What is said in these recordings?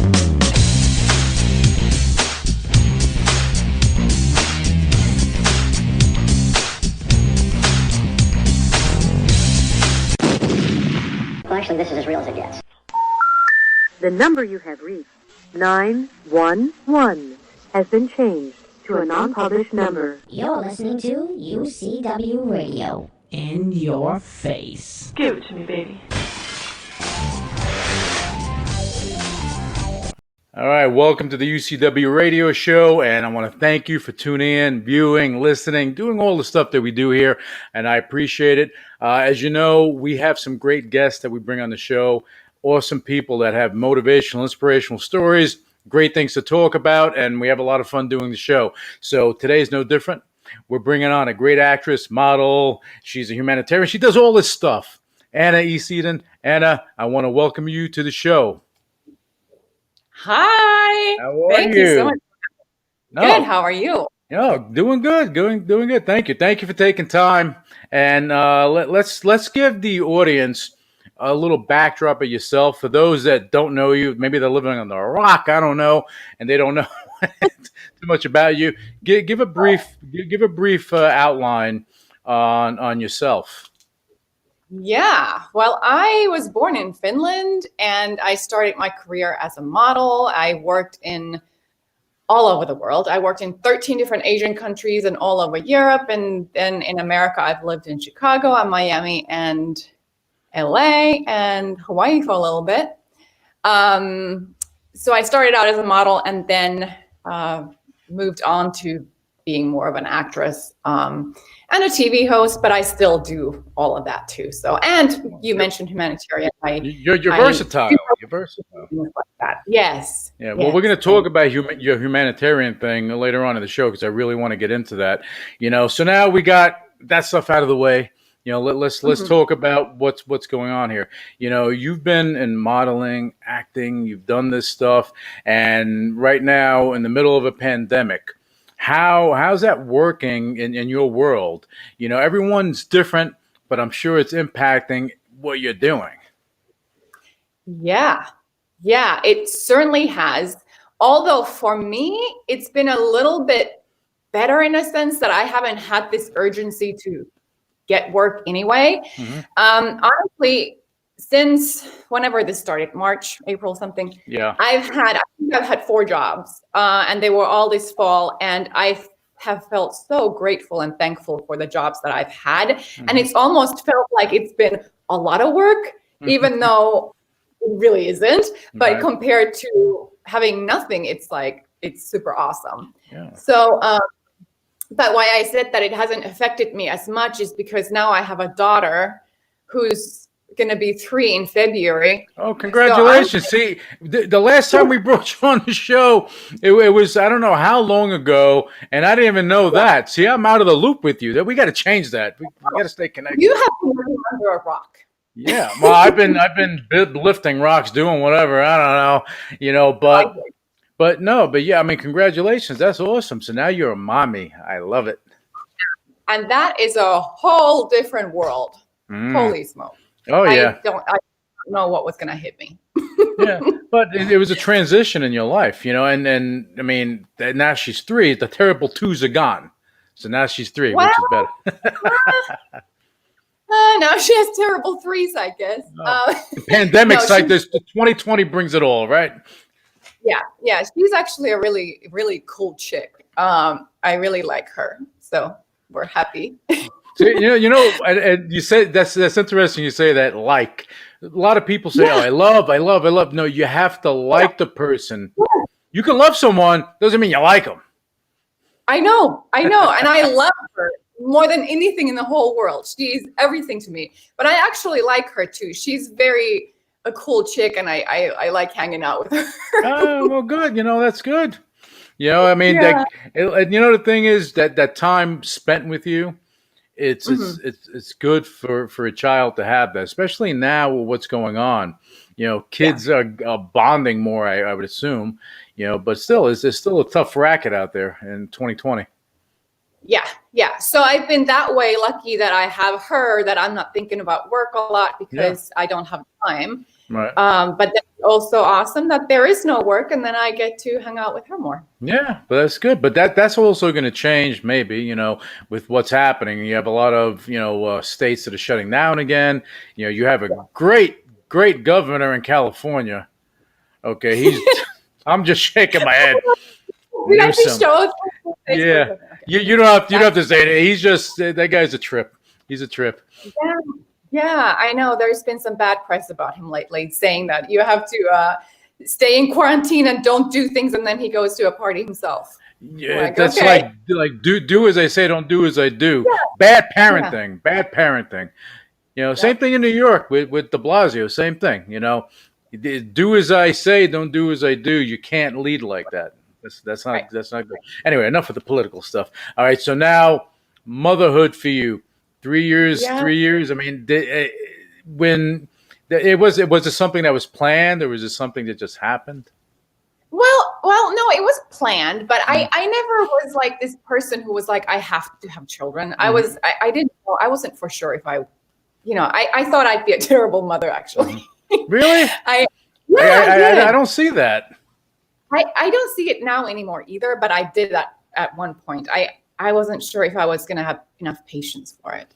Well, actually, this is as real as it gets. The number you have reached, 911, has been changed to a non-published number. You're listening to UCW Radio. In your face. Give it to me, baby. All right, welcome to the UCW Radio Show, and I want to thank you for tuning in, viewing, listening, doing all the stuff that we do here, and I appreciate it. As you know, we have some great guests that we bring on the show, awesome people that have motivational, inspirational stories, great things to talk about, and we have a lot of fun doing the show. So today's no different. We're bringing on a great actress, model. She's a humanitarian. She does all this stuff. Anna Easteden. Anna, I want to welcome you to the show. Hi. How are Thank you so much. Good. How are you? Doing good. Doing good. Thank you. Thank you for taking time. And let's give the audience a little backdrop of yourself. For those that don't know you, maybe they're living on the rock, I don't know, and they don't know too much about you. Give a brief outline on yourself. Yeah. Well, I was born in Finland, and I started my career as a model. I worked in all over the world. I worked in 13 different Asian countries and all over Europe. And then in America, I've lived in Chicago and Miami and LA and Hawaii for a little bit. So I started out as a model and then moved on to being more of an actress and a TV host, but I still do all of that too. So, and you mentioned humanitarian. You're versatile. You're versatile. Like that. Yes. Yeah. Well, we're going to talk about your humanitarian thing later on in the show because I really want to get into that. So now we got that stuff out of the way. Let's talk about what's going on here. You've been in modeling, acting, you've done this stuff, and right now in the middle of a pandemic, how's that working in your world? Everyone's different, but I'm sure it's impacting what you're doing. Yeah, it certainly has. Although for me, it's been a little bit better in a sense that I haven't had this urgency to get work anyway. Mm-hmm. Honestly, since whenever this started, March, April, something. Yeah. I think I've had 4 jobs, and they were all this fall, and I have felt so grateful and thankful for the jobs that I've had. Mm-hmm. And it's almost felt like it's been a lot of work, even though it really isn't. But compared to having nothing, it's super awesome. Yeah. So, but why I said that it hasn't affected me as much is because now I have a daughter who's going to be 3 in February. Oh, congratulations. See, the last time we brought you on the show, it was, I don't know how long ago, and I didn't even know that. See, I'm out of the loop with you. We got to change that. We got to stay connected. You have been living under a rock. Yeah. Well, I've been lifting rocks, doing whatever. I don't know, but yeah, I mean, congratulations. That's awesome. So now you're a mommy. I love it. And that is a whole different world. Holy smoke. Oh, yeah. I don't know what was going to hit me. Yeah, but it was a transition in your life, and I mean, now she's 3. The terrible 2s are gone. So now she's 3, which is better. Now she has terrible 3s, I guess. The pandemic's like this. The 2020 brings it all, right? Yeah. She's actually a really, really cool chick. I really like her. So we're happy. So, and you say that's interesting. You say that like a lot of people say, "Oh, I love." No, you have to like the person. Yeah. You can love someone, doesn't mean you like them. I know, and I love her more than anything in the whole world. She's everything to me. But I actually like her too. She's a cool chick, and I like hanging out with her. Oh, well, good. That's good. I mean, the thing is that time spent with you. It's good for a child to have that, especially now with what's going on. Kids are bonding more, I would assume. But still, it's still a tough racket out there in 2020. Yeah. So I've been that way lucky that I have her, that I'm not thinking about work a lot because I don't have time. Right. But that's also awesome that there is no work, and then I get to hang out with her more. Yeah, but that's good. But that's also going to change, maybe, with what's happening. You have a lot of, states that are shutting down again. You have a great governor in California. Okay, I'm just shaking my head. We have to show us. Yeah, you don't have to say it. He's just, that guy's a trip. He's a trip. Yeah, I know. There's been some bad press about him lately, saying that you have to stay in quarantine and don't do things, and then he goes to a party himself. Yeah, that's okay. like do as I say, don't do as I do. Yeah. Bad parenting. Yeah. Bad parenting. Same thing in New York with De Blasio. Same thing. Do as I say, don't do as I do. You can't lead like that. That's not good. Anyway, enough of the political stuff. All right, so now motherhood for you. 3 years. Yeah. 3 years. I mean, was it something that was planned, or was it something that just happened? Well, no, it was planned, but I never was like this person who was like, I have to have children. I didn't know. I wasn't for sure if I thought I'd be a terrible mother, actually. Really? I don't see that. I don't see it now anymore either, but I did that at one point. I wasn't sure if I was going to have enough patience for it.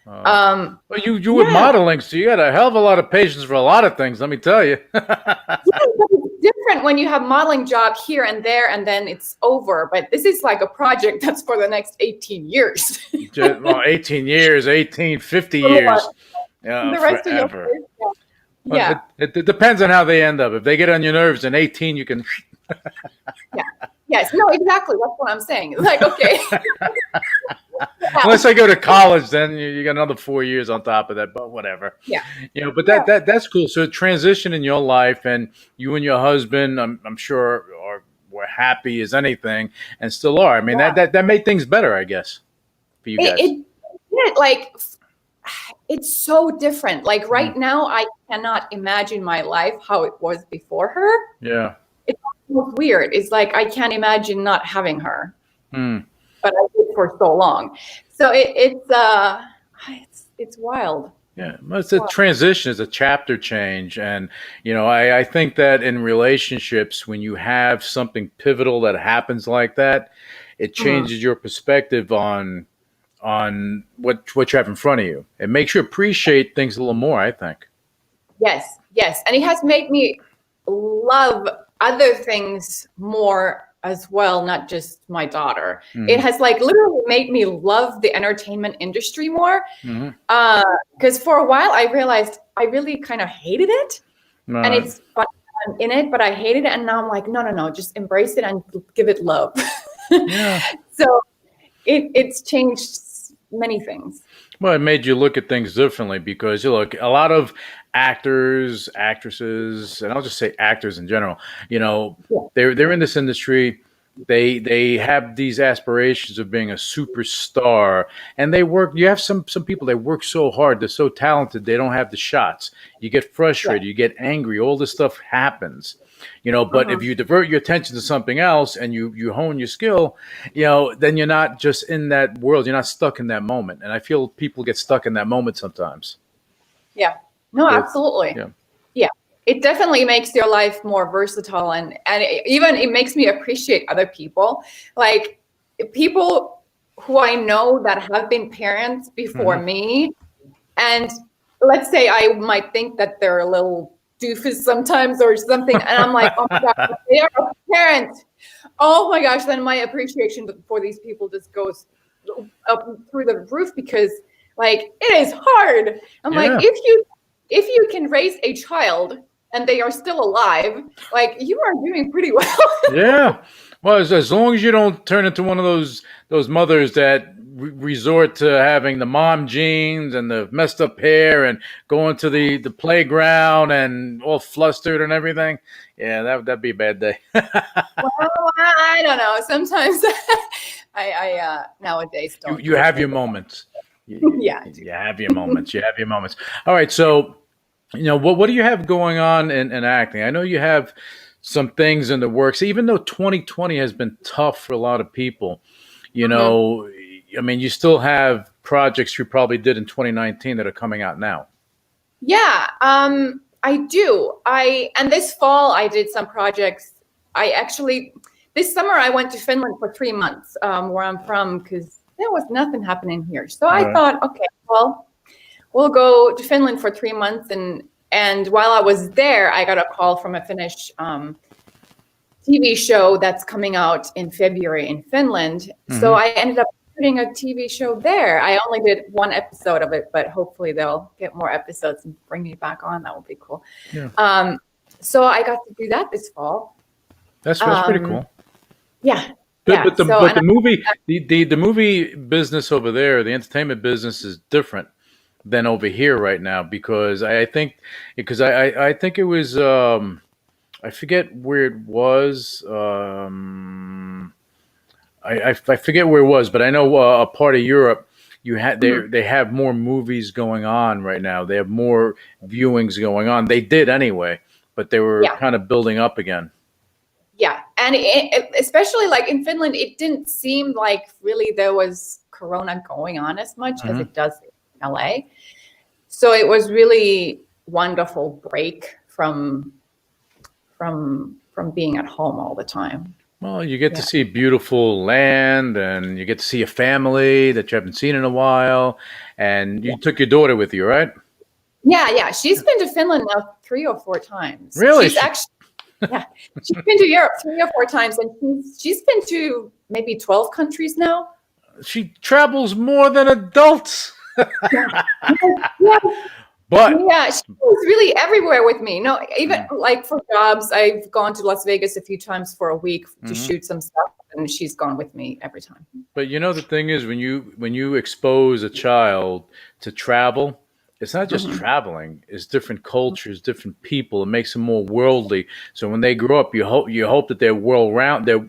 Well, you were modeling, so you had a hell of a lot of patience for a lot of things, let me tell you. But it's different when you have modeling job here and there, and then it's over. But this is like a project that's for the next 18 years. 18 years, 50 years. Yeah, the rest forever. Of your well, it depends on how they end up. If they get on your nerves in 18, you can... Yes, no, exactly. That's what I'm saying. Like, okay. Unless I go to college, then you got another 4 years on top of that, but whatever. Yeah. But that's cool. So transition in your life, and you and your husband, I'm sure, were happy as anything, and still are. I mean, that made things better, I guess, for you guys. It's so different. Like right now, I cannot imagine my life how it was before her. Yeah. It's weird. It's like I can't imagine not having her, but I did for so long. So it's wild. Yeah, it's a transition. It's a chapter change, and I think that in relationships, when you have something pivotal that happens like that, it changes your perspective on what you have in front of you. It makes you appreciate things a little more, I think. Yes, and it has made me love other things more as well, not just my daughter. It has literally made me love the entertainment industry more. Because for a while I realized I really kind of hated it. And it's fun in it, but I hated it. And now I'm like, no, just embrace it and give it love. Yeah. So it's changed many things. Well, it made you look at things differently, because a lot of actors, actresses, and I'll just say actors in general, they're in this industry. They have these aspirations of being a superstar, and they work. You have some people, they work so hard, they're so talented, they don't have the shots. You get frustrated, you get angry, all this stuff happens. But if you divert your attention to something else and you hone your skill, then you're not just in that world. You're not stuck in that moment. And I feel people get stuck in that moment sometimes. Yeah. No, absolutely. Yeah. It definitely makes your life more versatile, and even it makes me appreciate other people, like people who I know that have been parents before me. And let's say I might think that they're a little doofus sometimes or something, and I'm like, oh my gosh, they are a parent. Oh my gosh, then my appreciation for these people just goes up through the roof, because it is hard. I'm like, if you can raise a child and they are still alive, you are doing pretty well. Yeah. Well, as long as you don't turn into one of those mothers that resort to having the mom jeans and the messed up hair and going to the playground and all flustered and everything. Yeah, that'd be a bad day. Well, I don't know. Sometimes I nowadays don't. You have your moments. You have your moments. All right. So, what do you have going on in acting? I know you have some things in the works, even though 2020 has been tough for a lot of people. I mean, you still have projects you probably did in 2019 that are coming out now. Yeah. I do. And this fall I did some projects. This summer I went to Finland for 3 months, where I'm from, because there was nothing happening here. So I thought, okay, well, we'll go to Finland for 3 months. And while I was there, I got a call from a Finnish TV show that's coming out in February in Finland. Mm-hmm. So I ended up putting a TV show there. I only did 1 episode of it, but hopefully they'll get more episodes and bring me back on. That would be cool. Yeah. So I got to do that this fall. That's pretty cool. Yeah. But the movie business over there, the entertainment business, is different than over here right now, because I think it was I forget where it was. I forget where it was, but I know a part of Europe they have more movies going on right now. They have more viewings going on. They did anyway, but they were kind of building up again. Yeah, and especially like in Finland, it didn't seem like really there was Corona going on as much as it does in LA. So it was really wonderful break from being at home all the time. Well, you get to see beautiful land, and you get to see a family that you haven't seen in a while, and you took your daughter with you, right? Yeah. She's been to Finland now 3 or 4 times. Really? She's been to Europe 3 or 4 times, and she's been to maybe 12 countries now. She travels more than adults. Yeah. But she was really everywhere with me. No, even like for jobs, I've gone to Las Vegas a few times for a week to shoot some stuff, and she's gone with me every time. But you know, the thing is, when you expose a child to travel, it's not just traveling; it's different cultures, different people. It makes them more worldly. So when they grow up, you hope that they're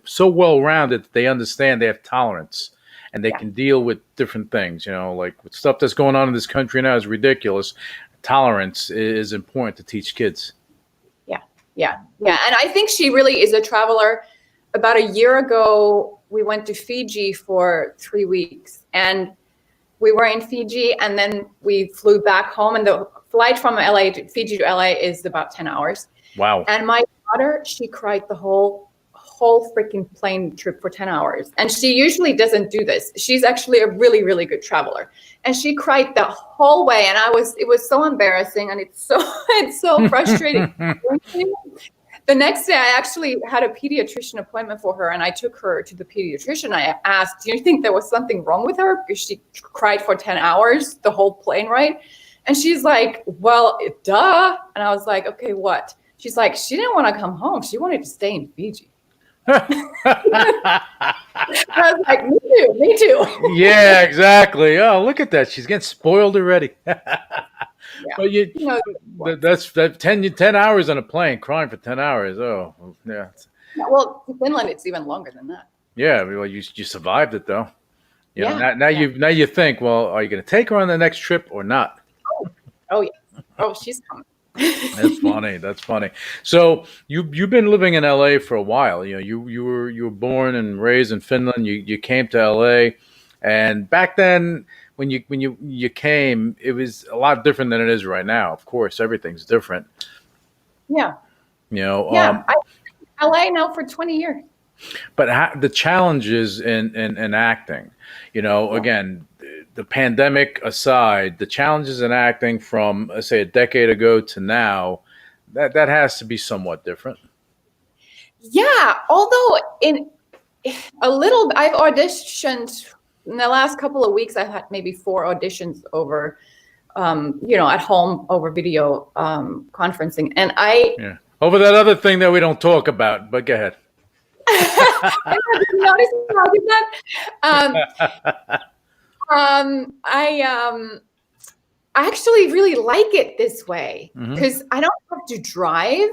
so well-rounded that they understand, they have tolerance, and they can deal with different things. You know, like with stuff that's going on in this country now is ridiculous. Tolerance is important to teach kids. Yeah. And I think she really is a traveler. About a year ago, we went to Fiji for 3 weeks, and we were in Fiji, and then we flew back home, and the flight from Fiji to LA is about 10 hours. Wow. And my daughter, she cried the whole freaking plane trip for 10 hours. And she usually doesn't do this. She's actually a really, really good traveler. And she cried the whole way. And it was so embarrassing. And it's so frustrating. The next day, I actually had a pediatrician appointment for her, and I took her to the pediatrician. I asked, do you think there was something wrong with her? Because she cried for 10 hours, the whole plane ride. And she's like, well, duh. And I was like, okay, what? She's like, she didn't want to come home. She wanted to stay in Fiji. I was like, me too. Yeah, exactly. Oh, look at that. She's getting spoiled already. But that's 10 hours on a plane, crying for 10 hours. Oh, yeah. Well, in Finland, it's even longer than that. Yeah, well, you survived it though. You know, now you think, well, are you going to take her on the next trip or not? Oh yeah. Oh, she's coming. That's funny. So you've been living in LA for a while. You know, you were born and raised in Finland. You came to LA, and back then when you came, it was a lot different than it is right now. Of course, everything's different. Yeah. You know. Yeah, I've been in LA now for 20 years. But the challenges in acting, you know, again, the pandemic aside, the challenges in acting from, let's say, a decade ago to now, that has to be somewhat different. Yeah, although I've auditioned in the last couple of weeks. I've had maybe 4 auditions over, at home over video conferencing, and over that other thing that we don't talk about. But go ahead. I didn't notice how I did that. I actually really like it this way because I don't have to drive,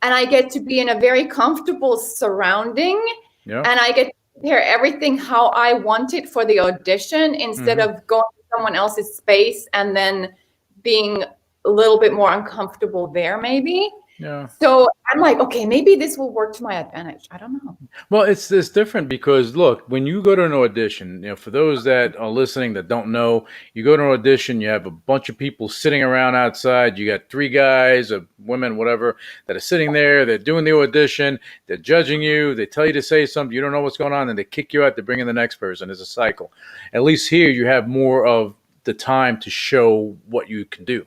and I get to be in a very comfortable surrounding, and I get to hear everything how I want it for the audition instead of going to someone else's space and then being a little bit more uncomfortable there maybe. Yeah. So I'm like, okay, maybe this will work to my advantage. I don't know. Well, it's different because look, when you go to an audition, for those that are listening that don't know, you go to an audition, you have a bunch of people sitting around outside. You got 3 guys or women, whatever, that are sitting there. They're doing the audition. They're judging you. They tell you to say something. You don't know what's going on, and they kick you out. They bring in the next person. It's a cycle. At least here, you have more of the time to show what you can do.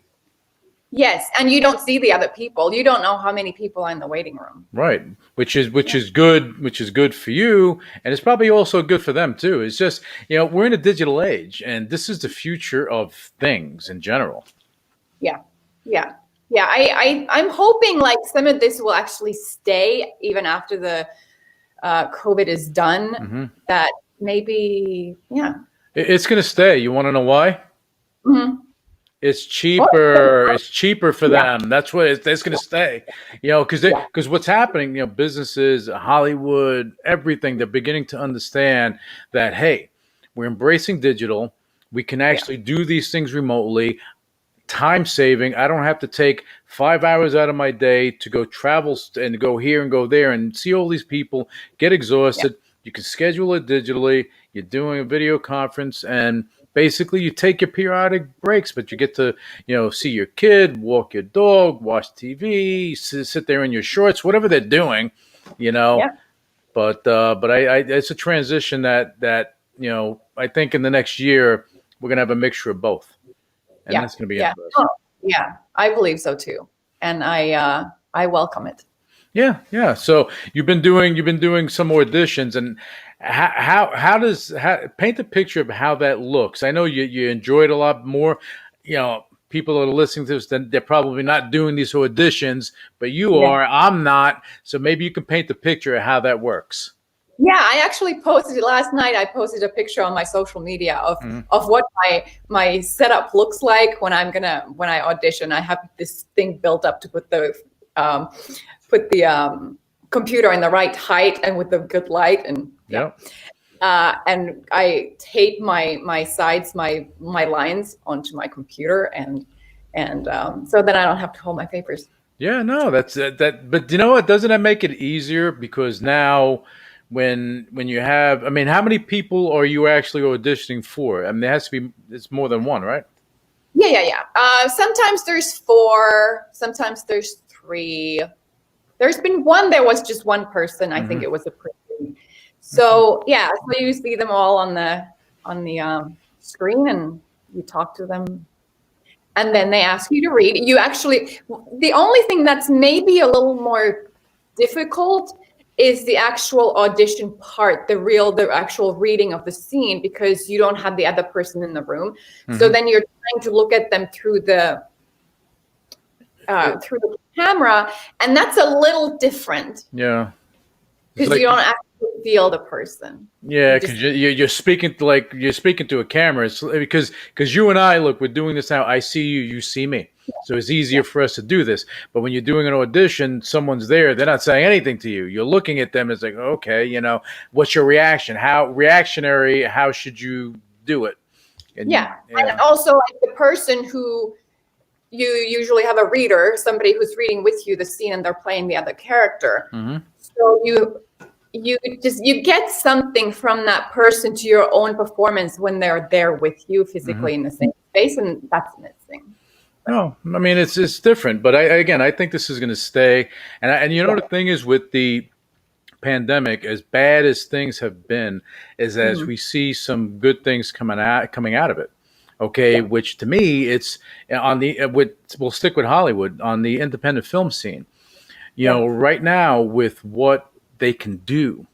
Yes, and you don't see the other people. You don't know how many people are in the waiting room. Right, which is good for you, and it's probably also good for them too. It's just, we're in a digital age, and this is the future of things in general. Yeah. I'm hoping like some of this will actually stay even after the COVID is done. Mm-hmm. That maybe, it's going to stay. You want to know why? Mm-hmm. It's cheaper. It's cheaper for them. That's what it's going to stay. Because what's happening, businesses, Hollywood, everything, they're beginning to understand that, hey, we're embracing digital. We can actually do these things remotely. Time saving. I don't have to take 5 hours out of my day to go travel and go here and go there and see all these people, get exhausted. You can schedule it digitally. You're doing a video conference, and basically you take your periodic breaks, but you get to, see your kid, walk your dog, watch TV, sit there in your shorts, whatever they're doing, But it's a transition that I think in the next year we're going to have a mixture of both. And that's going to be interesting. Oh, yeah, I believe so too. And I welcome it. Yeah. So you've been doing some auditions, and how does paint a picture of how that looks? I know you enjoy it a lot more. People that are listening to this, then they're probably not doing these auditions, but you are. I'm not. So maybe you can paint the picture of how that works. Yeah, I actually posted it last night. I posted a picture on my social media of what my setup looks like when I audition. I have this thing built up to put the computer in the right height and with the good light, and and I tape my sides, my lines onto my computer, and so then I don't have to hold my papers. Yeah, no, that's that. But you know what? Doesn't that make it easier? Because now, when you have, how many people are you actually auditioning for? It's more than one, right? Yeah. Sometimes there's 4, sometimes there's 3. There's been one, there was just one person. I think it was a person. So so you see them all on the screen, and you talk to them, and then they ask you to read. The only thing that's maybe a little more difficult is the actual audition part, the actual reading of the scene, because you don't have the other person in the room. So then you're trying to look at them through the camera, and that's a little different. Yeah, because you don't actually feel the person. Yeah, because you're speaking to a camera. It's because you and I, look, we're doing this now. I see you, you see me. So it's easier for us to do this. But when you're doing an audition, someone's there. They're not saying anything to you. You're looking at them. It's like, okay, what's your reaction? How should you do it? And also like the person who you usually have a reader, somebody who's reading with you the scene, and they're playing the other character. So you get something from that person to your own performance when they're there with you physically in the same space, and that's missing. No, it's different, but I think this is going to stay. And the thing is, with the pandemic, as bad as things have been, is as we see some good things coming out of it. Okay, which to me, it's we'll stick with Hollywood on the independent film scene. Right now, with what they can do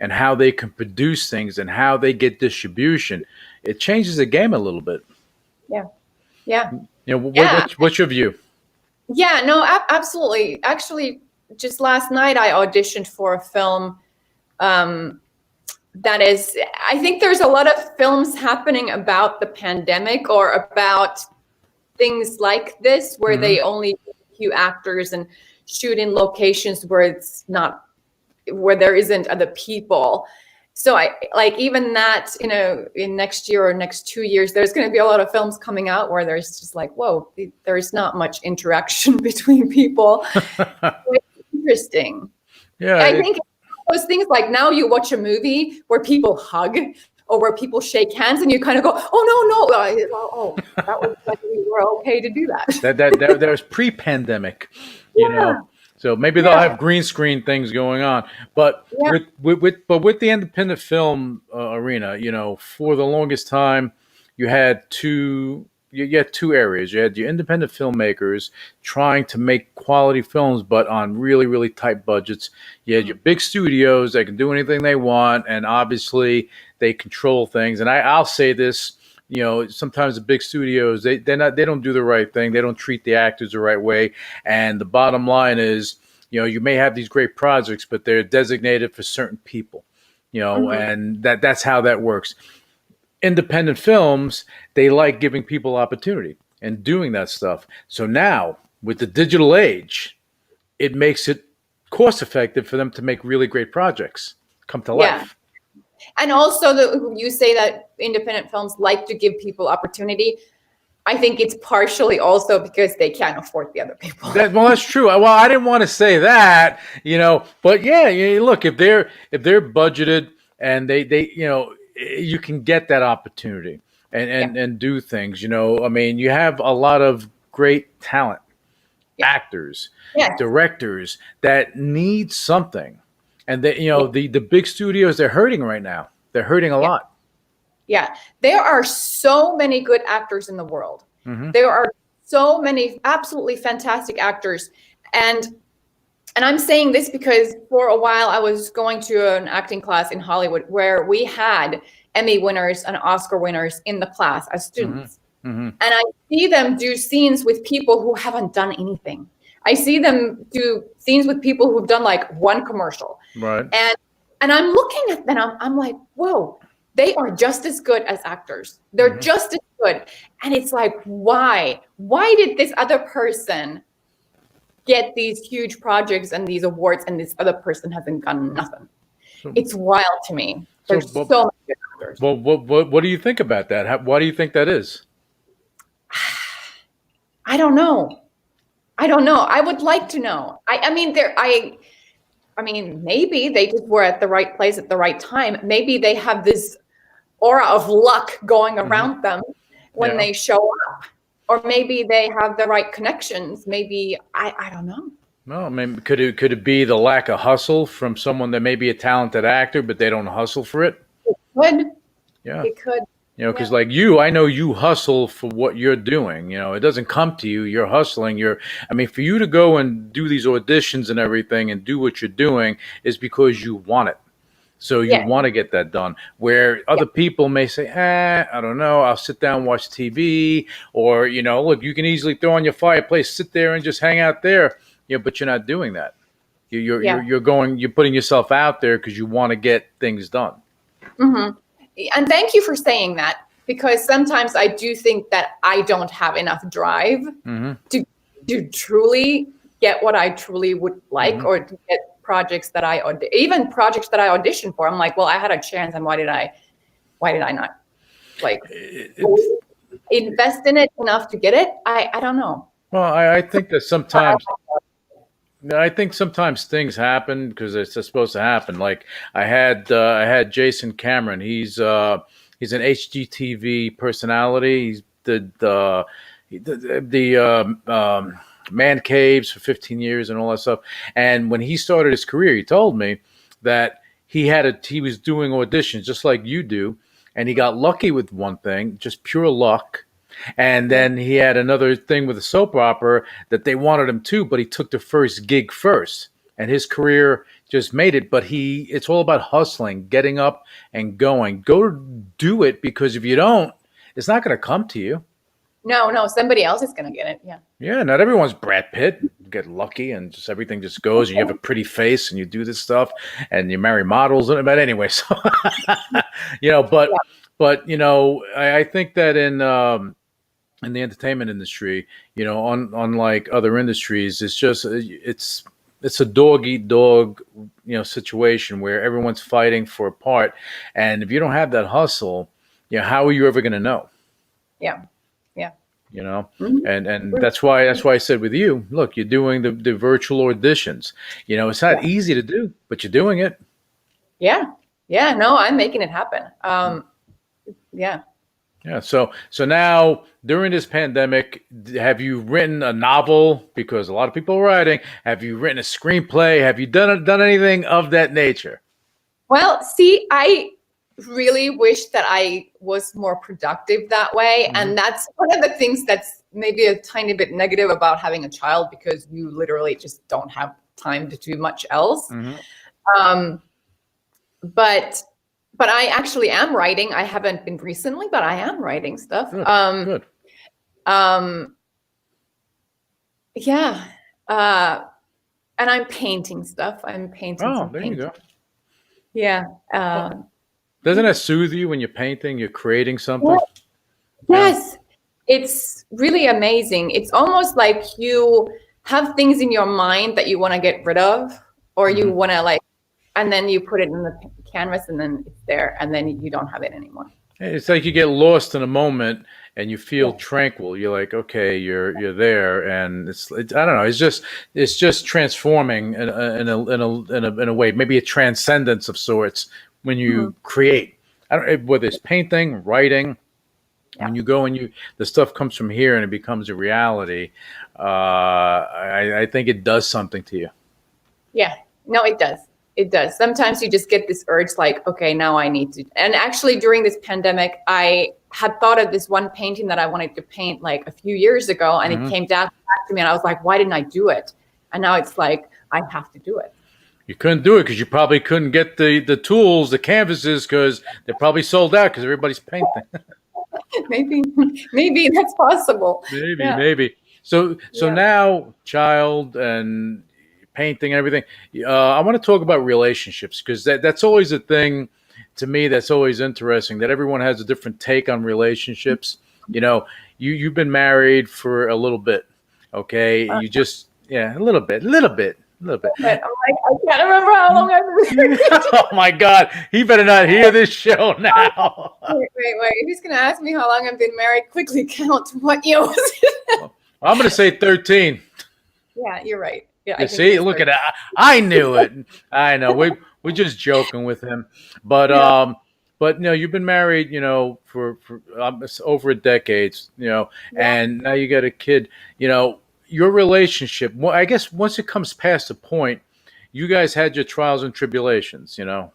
and how they can produce things and how they get distribution, it changes the game a little bit. Yeah. What's your view? Yeah, no, absolutely. Actually, just last night I auditioned for a film that is, I think there's a lot of films happening about the pandemic or about things like this where they only use a few actors and shoot in locations where there isn't other people. So I like even that, in next year or next 2 years, there's going to be a lot of films coming out where there's just like, whoa, there's not much interaction between people. It's interesting. Yeah, I think those things like now you watch a movie where people hug or where people shake hands and you kind of go, oh, no. That was like we were okay to do that. that was pre-pandemic, you know. So maybe they'll have green screen things going on, but with the independent film arena, for the longest time, you had two areas. You had your independent filmmakers trying to make quality films, but on really, really tight budgets. You had your big studios that can do anything they want, and obviously they control things. And I'll say this. Sometimes the big studios, they don't do the right thing. They don't treat the actors the right way. And the bottom line is, you may have these great projects, but they're designated for certain people, and that's how that works. Independent films, they like giving people opportunity and doing that stuff. So now with the digital age, it makes it cost effective for them to make really great projects come to life. And also, you say that independent films like to give people opportunity. I think it's partially also because they can't afford the other people. That's true. Well, I didn't want to say that, but look, if they're budgeted and they you can get that opportunity and do things. I mean, you have a lot of great talent, actors, directors that need something. And the big studios, they're hurting right now. They're hurting a lot. Yeah, there are so many good actors in the world. Mm-hmm. There are so many absolutely fantastic actors. And I'm saying this because for a while I was going to an acting class in Hollywood where we had Emmy winners and Oscar winners in the class as students. Mm-hmm. Mm-hmm. And I see them do scenes with people who haven't done anything. I see them do scenes with people who've done like one commercial. Right. And I'm looking at them, I'm like, whoa, they are just as good as actors. They're just as good. And it's like, why? Why did this other person get these huge projects and these awards and this other person hasn't done nothing? It's wild to me. There's so many good actors. Well, what do you think about that? Why do you think that is? I don't know. I would like to know. I mean, maybe they just were at the right place at the right time. Maybe they have this aura of luck going around them when they show up. Or maybe they have the right connections. Maybe, I don't know. No, I mean, could it be the lack of hustle from someone that may be a talented actor, but they don't hustle for it? It could. Yeah. It could. Because like I know you hustle for what you're doing. It doesn't come to you. You're hustling. For you to go and do these auditions and everything and do what you're doing is because you want it. So you want to get that done. Where other people may say, I don't know, I'll sit down and watch TV. Or, look, you can easily throw on your fireplace, sit there and just hang out there. But you're not doing that. You're putting yourself out there because you want to get things done. Mm-hmm. And thank you for saying that, because sometimes I do think that I don't have enough drive to truly get what I truly would like, or to get projects that even projects that I audition for. I'm like, well, I had a chance, and why did I not invest in it enough to get it? I don't know. Well, I think that sometimes. I think sometimes things happen because it's supposed to happen. Like I had Jason Cameron. He's an HGTV personality. He's the man caves for 15 years and all that stuff. And when he started his career, he told me that he was doing auditions just like you do, and he got lucky with one thing, just pure luck. And then he had another thing with a soap opera that they wanted him to, but he took the first gig first, and his career just made it. But it's all about hustling, getting up and going. Go do it, because if you don't, it's not going to come to you. No, somebody else is going to get it. Yeah. Yeah, not everyone's Brad Pitt. You get lucky and just everything just goes, and you have a pretty face and you do this stuff and you marry models. But anyway, so, but I think that in the entertainment industry, unlike other industries, it's just it's a dog eat dog situation where everyone's fighting for a part, and if you don't have that hustle, how are you ever going to know? Yeah. Mm-hmm. And that's why I said with you, look, you're doing the virtual auditions. It's not easy to do, but you're doing it. Yeah. No, I'm making it happen. Yeah. So now during this pandemic, have you written a novel? Because a lot of people are writing. Have you written a screenplay? Have you done anything of that nature? Well, see, I really wish that I was more productive that way. Mm-hmm. And that's one of the things that's maybe a tiny bit negative about having a child, because you literally just don't have time to do much else. Mm-hmm. But I actually am writing. I haven't been recently, but I am writing stuff. Good. Yeah. And I'm painting stuff. I'm painting. Oh, there you go. Yeah. Doesn't that soothe you when you're painting? You're creating something? Yes. It's really amazing. It's almost like you have things in your mind that you want to get rid of, or you want to and then you put it in the canvas, and then it's there, and then you don't have it anymore. It's like you get lost in a moment and you feel tranquil. You're like, okay, you're there, and it's I don't know. It's just transforming in a way, maybe a transcendence of sorts when you create. I don't whether it's painting, writing. Yeah. When you go and the stuff comes from here and it becomes a reality. I think it does something to you. Yeah. No, it does. It does. Sometimes you just get this urge like, okay, now I need to. And actually during this pandemic, I had thought of this one painting that I wanted to paint like a few years ago, and it came back to me, and I was like, why didn't I do it? And now it's like, I have to do it. You couldn't do it because you probably couldn't get the tools, the canvases, because they're probably sold out because everybody's painting. Maybe that's possible. Maybe. So now, child and painting and everything. I want to talk about relationships, because that's always a thing to me that's always interesting, that everyone has a different take on relationships. You've been married for a little bit, okay? You just, a little bit. But I can't remember how long I've been married. Oh my God, he better not hear this show now. Wait. If he's going to ask me how long I've been married, quickly count what year was it? I'm going to say 13. Yeah, you're right. Yeah, you see, look at that. I knew it. I know. We're just joking with him, but you've been married, for over a decade, and now you got a kid. Your relationship. Well, I guess once it comes past a point, you guys had your trials and tribulations. Yeah.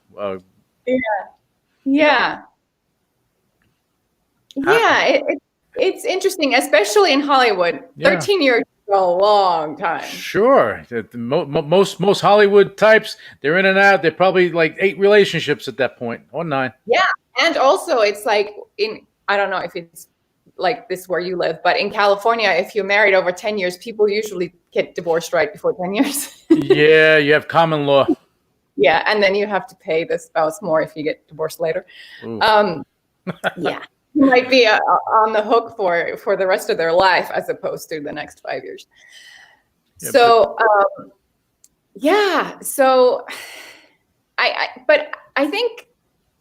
It's interesting, especially in Hollywood. 13 years. A long time. Sure. Most Hollywood types, they're in and out. They're probably like 8 relationships at that point, or 9. Yeah. And also it's like I don't know if it's like this where you live, but in California, if you're married over 10 years, people usually get divorced right before 10 years. Yeah, you have common law. Yeah. And then you have to pay the spouse more if you get divorced later. Yeah. You might be on the hook for the rest of their life as opposed to the next 5 years. Yeah, so I think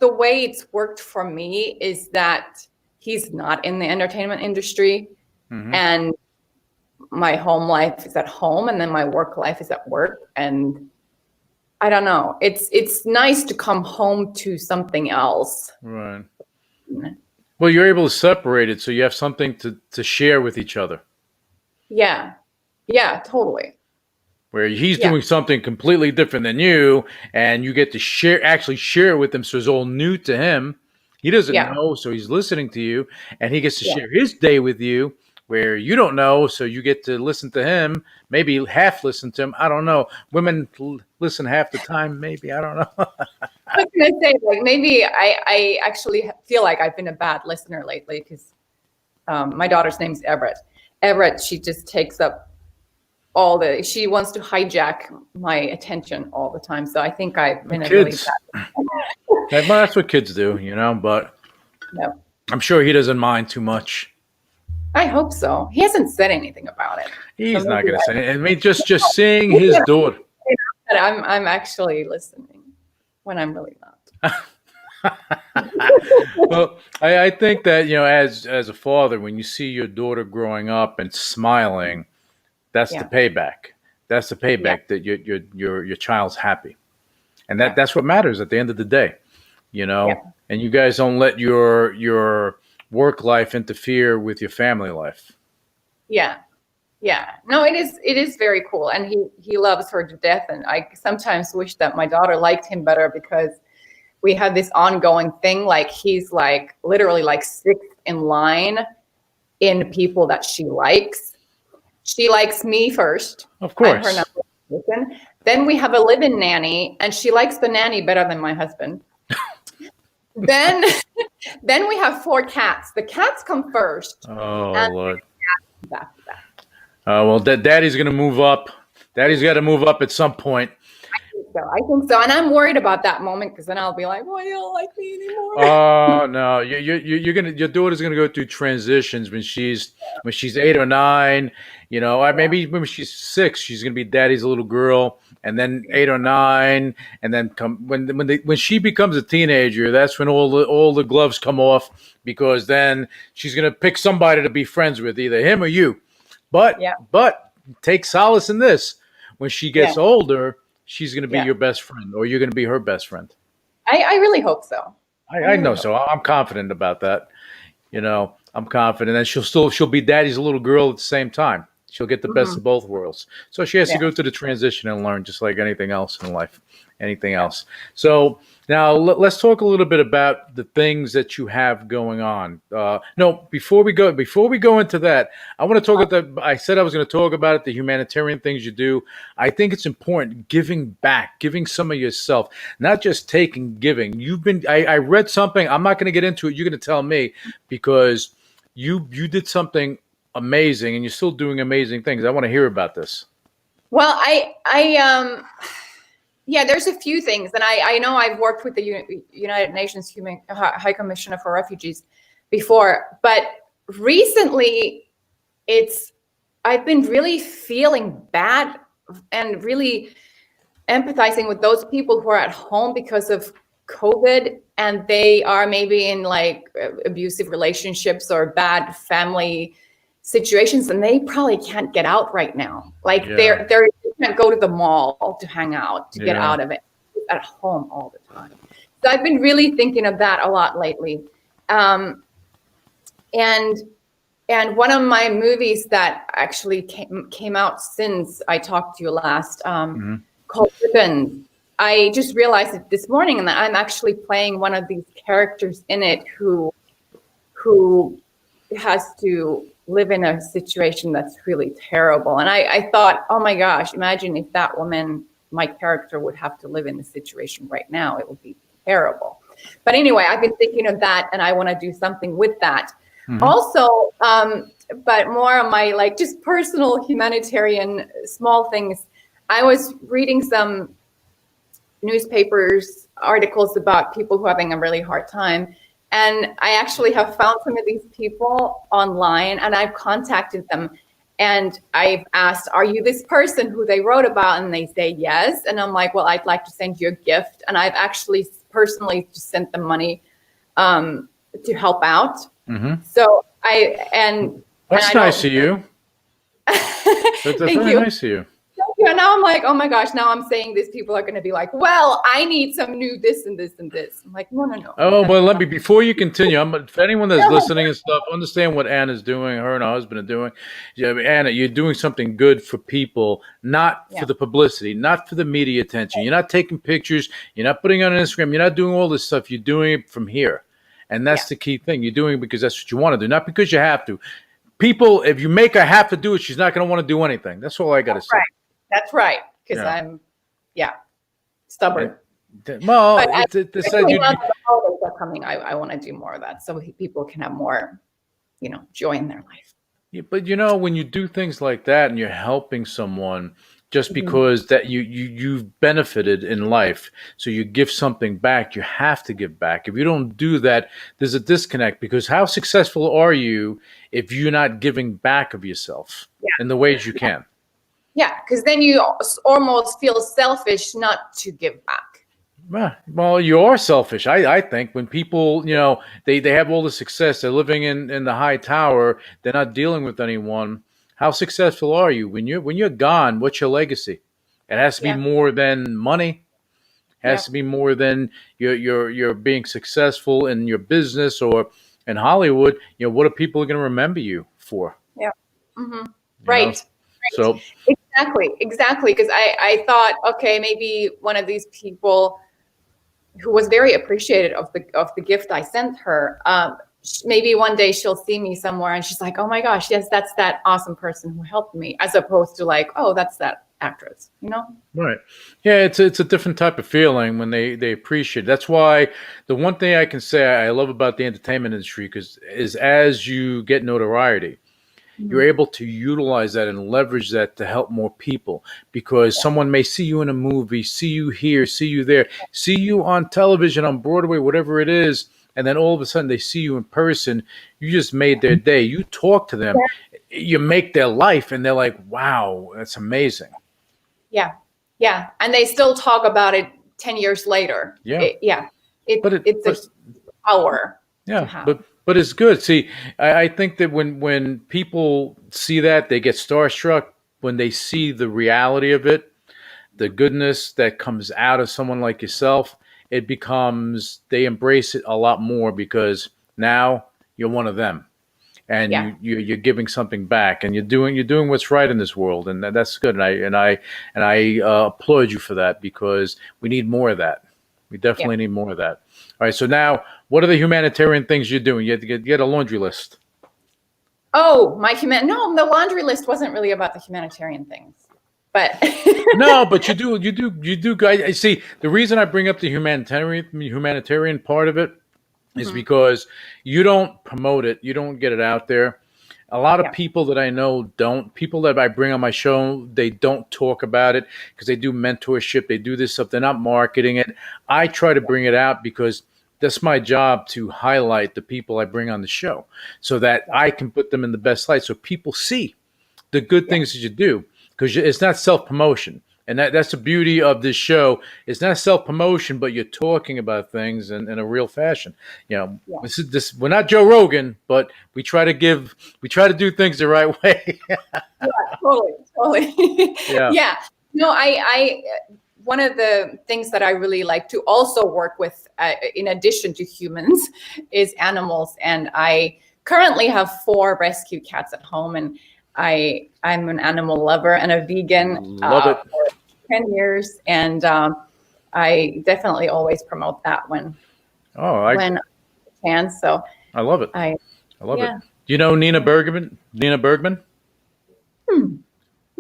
the way it's worked for me is that he's not in the entertainment industry, and my home life is at home, and then my work life is at work. And I don't know, it's nice to come home to something else. Right. Well, you're able to separate it, so you have something to share with each other. Yeah, totally. Where he's doing something completely different than you, and you get to share it with him, so it's all new to him. He doesn't know, so he's listening to you, and he gets to share his day with you, where you don't know, so you get to listen to him, maybe half listen to him. I don't know. Women listen half the time, maybe. I don't know. I was going to say, like, maybe I actually feel like I've been a bad listener lately, because my daughter's name's Everett. Everett, she just takes up she wants to hijack my attention all the time. So I think I've been a really bad well, that's what kids do, but I'm sure he doesn't mind too much. I hope so. He hasn't said anything about it. He's not going to say it. I mean, just seeing his daughter. that I'm actually listening when I'm really not. Well, I think that, as a father, when you see your daughter growing up and smiling, that's the Yeah. payback. That's the payback that your child's happy, and that's what matters at the end of the day. Yeah. And you guys don't let your work life interfere with your family life. Yeah. Yeah. No, it is very cool. And he loves her to death. And I sometimes wish that my daughter liked him better, because we have this ongoing thing. Like, he's like literally like sixth in line in people that she likes. She likes me first. Of course. I'm her number one person. Then we have a live-in nanny, and she likes the nanny better than my husband. Then we have 4 cats. The cats come first. Oh, Lord. After that. Well, Daddy's going to move up. Daddy's got to move up at some point. I think so. And I'm worried about that moment, because then I'll be like, well, you don't like me anymore. Oh, no. Your daughter's going to go through transitions when she's 8 or 9, or maybe when she's 6, she's going to be Daddy's little girl, and then 8 or 9, and then when she becomes a teenager, that's when all the gloves come off, because then she's going to pick somebody to be friends with, either him or you. But take solace in this: when she gets older, she's going to be your best friend, or you're going to be her best friend. I really hope so. I know so. I'm confident about that. I'm confident that she'll be Daddy's little girl at the same time. She'll get the best of both worlds. So she has to go through the transition and learn, just like anything else in life. Anything else. So now let's talk a little bit about the things that you have going on. No, before we go into that, I want to talk about I said I was going to talk about it, the humanitarian things you do. I think it's important, giving back, giving some of yourself, not just taking, giving. I read something. I'm not going to get into it. You're going to tell me, because you did something amazing, and you're still doing amazing things. I want to hear about this. Well, there's a few things. And I know I've worked with the United Nations High Commissioner for Refugees before, but recently I've been really feeling bad and really empathizing with those people who are at home because of COVID, and they are maybe in like abusive relationships or bad family situations, and they probably can't get out right now. Like they can't go to the mall to hang out, to get out of it, at home all the time. So I've been really thinking of that a lot lately. And one of my movies that actually came out since I talked to you last, called Ribbon, I just realized it this morning, and that I'm actually playing one of these characters in it who has to live in a situation that's really terrible. And I thought, oh my gosh, imagine if that woman, my character, would have to live in the situation right now. It would be terrible. But anyway, I've been thinking of that, and I want to do something with that. Also, but more on my like just personal humanitarian small things. I was reading some newspapers articles about people who are having a really hard time. And I actually have found some of these people online, and I've contacted them, and I've asked, are you this person who they wrote about? And they say yes. And I'm like, well, I'd like to send you a gift. And I've actually personally just sent them money to help out. So that's nice of you. That's very nice of you. Yeah, now I'm like, oh my gosh, now I'm saying this, people are going to be like, well, I need some new this and this and this. I'm like, no. Oh, well, before you continue, for anyone that's listening and stuff, understand what Anna's doing, her and her husband are doing. Anna, you're doing something good for people, not for the publicity, not for the media attention. You're not taking pictures. You're not putting it on Instagram. You're not doing all this stuff. You're doing it from here. And that's the key thing. You're doing it because that's what you want to do, not because you have to. People, if you make her have to do it, she's not going to want to do anything. That's all I got to say. Right. That's right, because I'm, stubborn. Well, the holidays are coming. I want to do more of that, so people can have more, joy in their life. Yeah, but when you do things like that and you're helping someone, just because that you've benefited in life, so you give something back, you have to give back. If you don't do that, there's a disconnect, because how successful are you if you're not giving back of yourself in the ways you can? because then you almost feel selfish not to give back. Well, you are selfish. I think when people, they have all the success, they're living in the high tower, they're not dealing with anyone. How successful are you? When you're gone, what's your legacy? It has to be more than money. It has to be more than you're being successful in your business or in Hollywood. What are people going to remember you for? Yeah. Mm-hmm. Right. So exactly. Because I thought, okay, maybe one of these people who was very appreciative of the gift I sent her. Maybe one day she'll see me somewhere and she's like, oh my gosh, yes, that's that awesome person who helped me, as opposed to like, oh, that's that actress, Right. Yeah, it's a different type of feeling when they appreciate it. That's why the one thing I can say I love about the entertainment industry is as you get notoriety, you're able to utilize that and leverage that to help more people, because someone may see you in a movie, see you here, see you there, see you on television, on Broadway, whatever it is, and then all of a sudden they see you in person. You just made their day. You talk to them, you make their life, and they're like, wow, that's amazing. Yeah. And they still talk about it 10 years later. Yeah. It's a power. Yeah, but it's good. See, I think that when people see that, they get starstruck when they see the reality of it, the goodness that comes out of someone like yourself. It becomes, they embrace it a lot more because now you're one of them, and you're giving something back, and you're doing what's right in this world, and that's good. And I applaud you for that, because we need more of that. We definitely need more of that. All right. So now, what are the humanitarian things you're doing? You get a laundry list. Oh, no, the laundry list wasn't really about the humanitarian things, but no, but you do, guys. See, the reason I bring up the humanitarian part of it is because you don't promote it, you don't get it out there. A lot of people that I know don't. People that I bring on my show, they don't talk about it because they do mentorship. They do this stuff. They're not marketing it. I try to bring it out because that's my job, to highlight the people I bring on the show so that I can put them in the best light so people see the good things that you do, because it's not self-promotion. And that's the beauty of this show. It's not self-promotion, but you're talking about things in a real fashion. This we're not Joe Rogan, but we try to do things the right way. Totally. Yeah. No, I one of the things that I really like to also work with, in addition to humans, is animals. And I currently have 4 rescue cats at home, and I'm an animal lover and a vegan. Love it. For 10 years, and I definitely always promote that when I can. So I love it. I love it. Do you know Nina Bergman?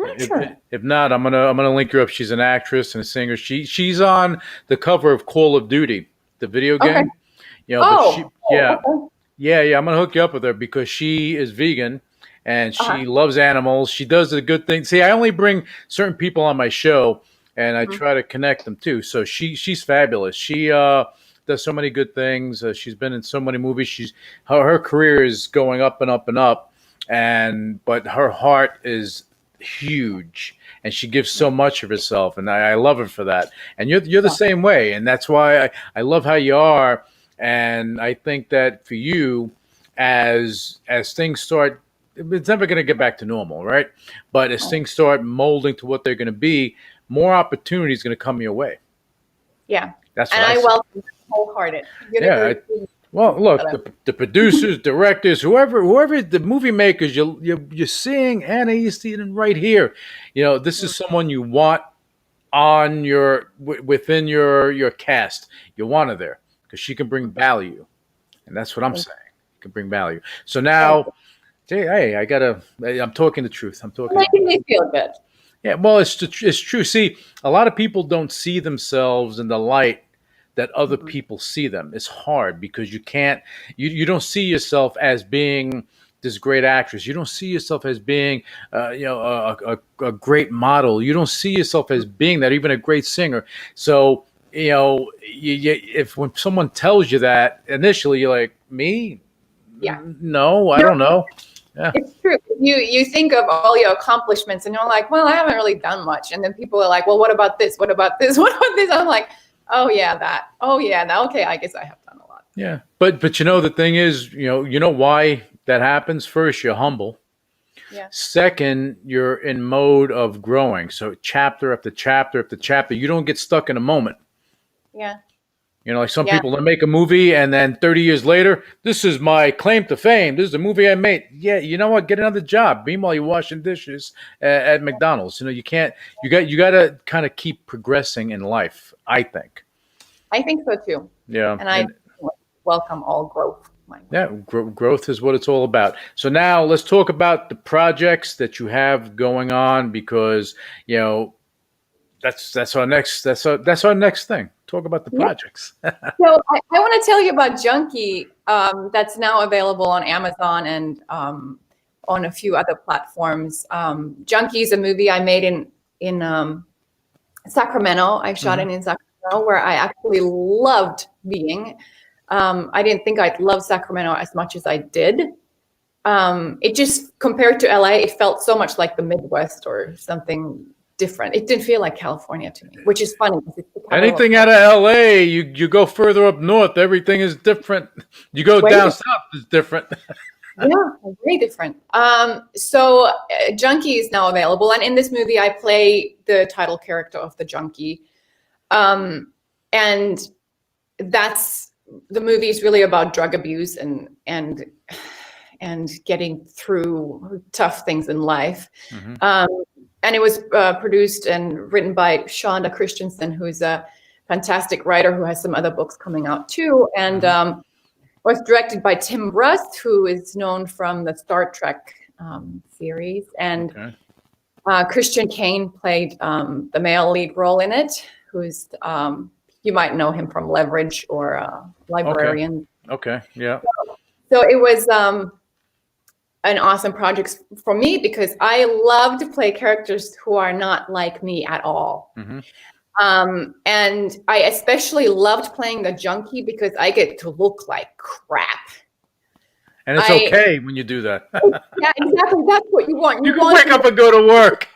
Not sure. If not, I'm gonna link her up. She's an actress and a singer. She's on the cover of Call of Duty, the video game. Okay. Yeah. I'm gonna hook you up with her because she is vegan. And she loves animals. She does the good things. See, I only bring certain people on my show, and I try to connect them too. So she's fabulous. She does so many good things. She's been in so many movies. Her career is going up and up and up. But her heart is huge, and she gives so much of herself, and I love her for that. And you're the same way, and that's why I love how you are. And I think that for you, as things start. It's never going to get back to normal, right? But as things start molding to what they're going to be, more opportunities going to come your way. Yeah, that's and I welcome it wholehearted. Well, look, the producers, directors, whoever the movie makers, you're seeing Anna Easteden right here. This is someone you want on within your cast. You want her there because she can bring value, and that's what I'm saying. You can bring value. So now. Hey, I'm talking the truth. Making me feel good. Yeah, well, it's true. See, a lot of people don't see themselves in the light that other people see them. It's hard because you don't see yourself as being this great actress. You don't see yourself as being, a great model. You don't see yourself as being that, even a great singer. So, if when someone tells you that initially, you're like, me? Yeah. No, I don't know. Yeah. It's true. You think of all your accomplishments and you're like, well, I haven't really done much. And then people are like, well, what about this? What about this? What about this? I'm like, oh yeah, that. Oh yeah, that. Okay, I guess I have done a lot. Yeah. But the thing is, you know why that happens? First, you're humble. Yeah. Second, you're in mode of growing. So chapter after chapter after chapter, you don't get stuck in a moment. Yeah. You know, like some people, they make a movie and then 30 years later, this is my claim to fame. This is the movie I made. Yeah, you know what? Get another job. Meanwhile, you're washing dishes at McDonald's. You know, you got to kind of keep progressing in life, I think. I think so too. Yeah. And I welcome all growth. Yeah, growth is what it's all about. So now let's talk about the projects that you have going on, because, you know, that's our next thing. Talk about the projects. So I want to tell you about Junkie, that's now available on Amazon and on a few other platforms. Junkie is a movie I made in Sacramento. I shot it in Sacramento, where I actually loved being. I didn't think I'd love Sacramento as much as I did. It just, compared to LA, it felt so much like the Midwest or something different. It didn't feel like California to me, which is funny. Anything out of LA, you go further up north, everything is different. You go down south, it's different. Yeah, very different. So Junkie is now available, and in this movie, I play the title character of the junkie, and the movie is really about drug abuse and getting through tough things in life. And it was produced and written by Shonda Christensen, who's a fantastic writer who has some other books coming out too. And was directed by Tim Russ, who is known from the Star Trek series. And Christian Kane played the male lead role in it, who's, you might know him from Leverage or Librarian. Okay, yeah. So it was an awesome project for me, because I love to play characters who are not like me at all. And I especially loved playing the junkie because I get to look like crap. And it's okay when you do that. Yeah, exactly. That's what you want. You can wake up and go to work.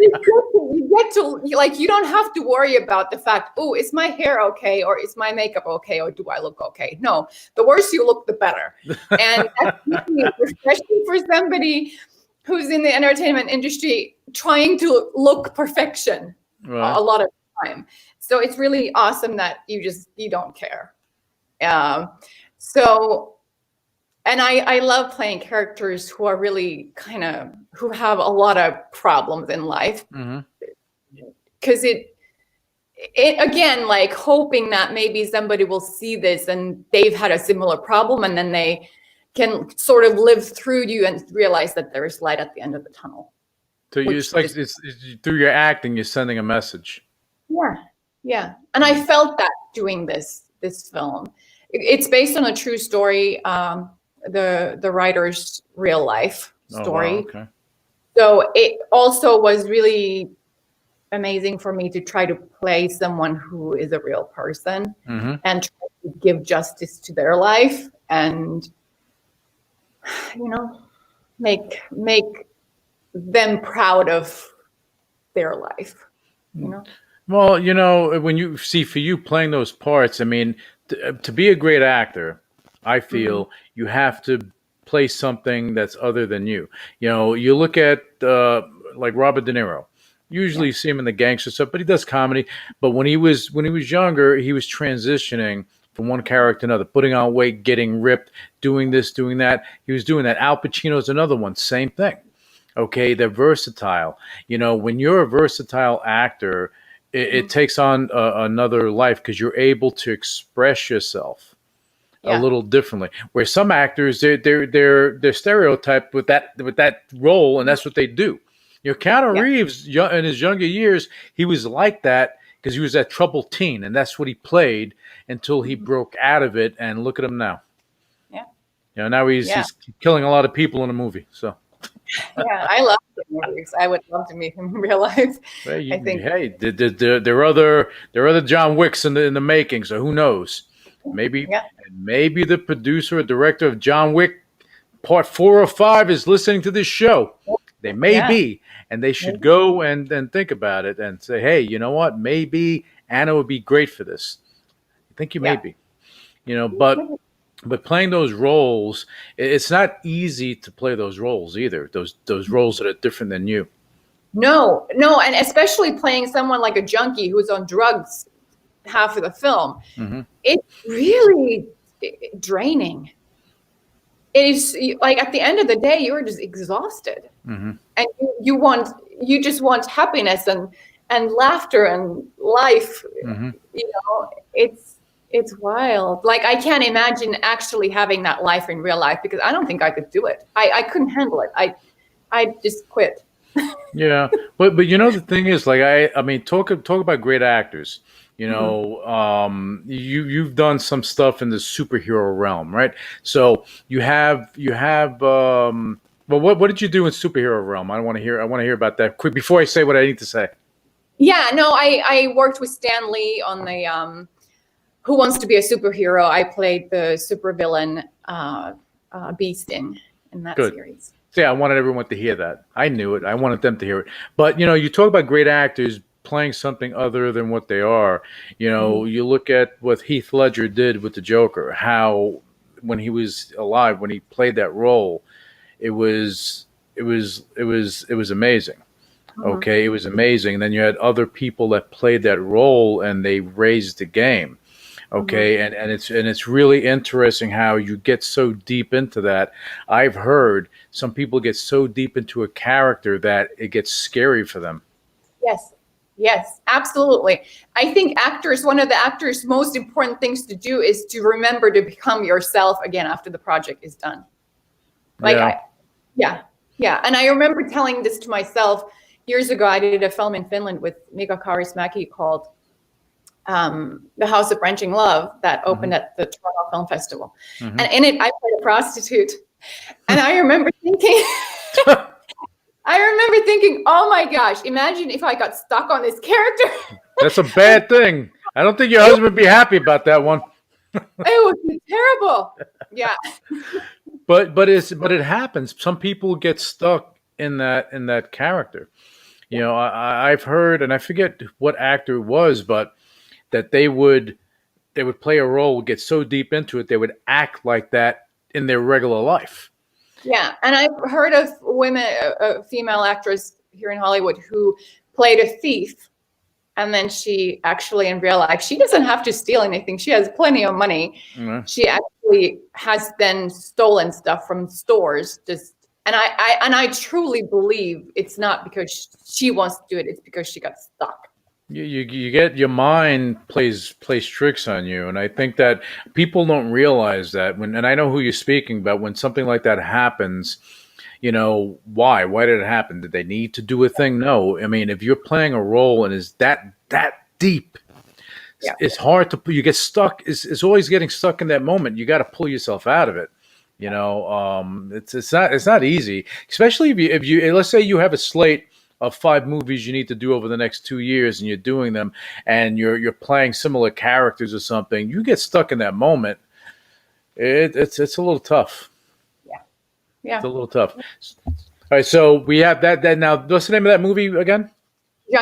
You get to, like, you don't have to worry about the fact, oh, is my hair okay, or is my makeup okay, or do I look okay? No, the worse you look, the better. And that's especially for somebody who's in the entertainment industry trying to look perfection a lot of the time. So it's really awesome that you don't care. And I love playing characters who are really who have a lot of problems in life. Because it again, like, hoping that maybe somebody will see this and they've had a similar problem, and then they can sort of live through you and realize that there is light at the end of the tunnel. So it's through your acting, you're sending a message. Yeah. And I felt that doing this film. It's based on a true story, the writer's real life story. Oh, wow, okay. So it also was really amazing for me to try to play someone who is a real person and try to give justice to their life and, make them proud of their life, Well, when you see, for you playing those parts, I mean, to be a great actor, I feel you have to play something that's other than you. You look at like Robert De Niro. Usually you see him in the gangster stuff, but he does comedy. But when he was younger, he was transitioning from one character to another, putting on weight, getting ripped, doing this, doing that. He was doing that. Al Pacino's another one, same thing. Okay, they're versatile. When you're a versatile actor, it takes on another life, because you're able to express yourself a little differently. Where some actors, they're stereotyped with that role, and that's what they do. Keanu Reeves, in his younger years, he was like that because he was that troubled teen, and that's what he played until he broke out of it. And look at him now. Yeah. Now he's killing a lot of people in a movie. So. Yeah, I love Keanu Reeves. I would love to meet him in real life. Well, there are other John Wicks in the making. So who knows? Maybe the producer or director of John Wick part 4 or 5 is listening to this show, they may be, and they should go and think about it and say, hey, you know what? Maybe Anna would be great for this. I think you may be, but playing those roles, it's not easy to play those roles either. Those roles that are different than you. No, and especially playing someone like a junkie who's on drugs half of the film. It's really draining. It is like at the end of the day, you're just exhausted, and you just want happiness and laughter and life. It's wild. Like I can't imagine actually having that life in real life because I don't think I could do it. I couldn't handle it. I just quit. Yeah, but the thing is, like I mean, talk about great actors. You've done some stuff in the superhero realm, right? So you have. Well, what did you do in superhero realm? I want to hear about that quick before I say what I need to say. Yeah, no, I worked with Stan Lee on the Who Wants to Be a Superhero. I played the supervillain Bee Sting in that series. Yeah, I wanted everyone to hear that. I knew it. I wanted them to hear it. But, you talk about great actors playing something other than what they are. You look at what Heath Ledger did with the Joker, how when he was alive, when he played that role, it was amazing. Okay, it was amazing. And then you had other people that played that role and they raised the game. Okay, and it's really interesting how you get so deep into that. I've heard some people get so deep into a character that it gets scary for them. Yes, absolutely. I think one of the actors' most important things to do is to remember to become yourself again after the project is done. Yeah. And I remember telling this to myself years ago. I did a film in Finland with Mika Kaurismäki called The House of Wrenching Love that opened at the Toronto Film Festival. And in it, I played a prostitute. And I remember thinking, oh my gosh, imagine if I got stuck on this character. That's a bad thing. I don't think your husband would be happy about that one. It would be terrible. Yeah. But it happens. Some people get stuck in that character. I've heard, and I forget what actor it was, but that they would play a role, get so deep into it, they would act like that in their regular life. Yeah, and I've heard of a female actress here in Hollywood who played a thief, and then she actually in real life, she doesn't have to steal anything. She has plenty of money. Mm-hmm. She actually has then stolen stuff from stores. And I truly believe it's not because she wants to do it; it's because she got stuck. You get your mind plays tricks on you, and I think that people don't realize that and I know who you're speaking about when something like that happens. Why did it happen? Did they need to do a thing? No. I mean, if you're playing a role and is that deep, it's hard to. You get stuck. It's always getting stuck in that moment. You got to pull yourself out of it. It's not easy, especially if you let's say you have a slate of 5 movies you need to do over the next 2 years, and you're doing them, and you're playing similar characters or something. You get stuck in that moment. It's a little tough. Yeah, it's a little tough. All right, so we have that. Now, what's the name of that movie again?